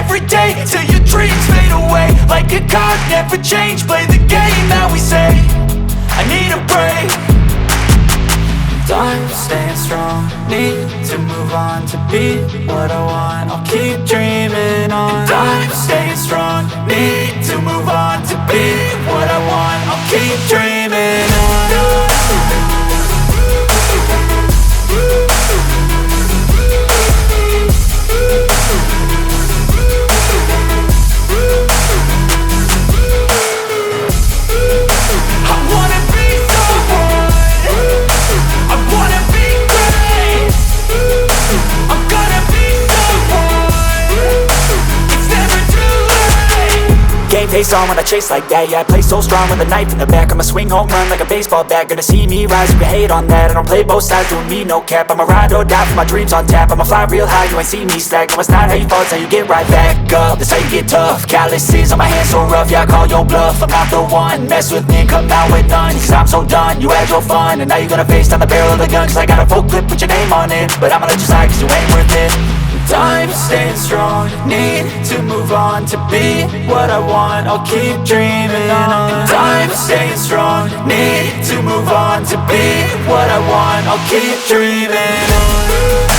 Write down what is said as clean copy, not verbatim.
every day till your dreams fade away. Like a card, never change, play the game that we say. I need a break. I'm staying strong, need to move on to be what I want. I'll keep dreaming on. I'm staying strong, need to move on to be what I want. I'll keep dreaming on. Face on when I chase like that. Yeah, I play so strong with a knife in the back. I'ma swing home run like a baseball bat. Gonna see me rise, you can hate on that. I don't play both sides, doing me no cap. I'ma ride or die for my dreams on tap. I'ma fly real high, you ain't see me slack. No, it's not how you fall, it's how you get right back up. That's how you get tough. Calluses on my hands so rough, yeah, I call your bluff. I'm not the one, mess with me and come out with none. Cause I'm so done, you had your fun. And now you're gonna face down the barrel of the gun. Cause I got a full clip with your name on it. But I'ma let you slide cause you ain't worth it. I'm staying strong, need to move on to be what I want. I'll keep dreaming on. I'm staying strong, need to move on to be what I want. I'll keep dreaming on.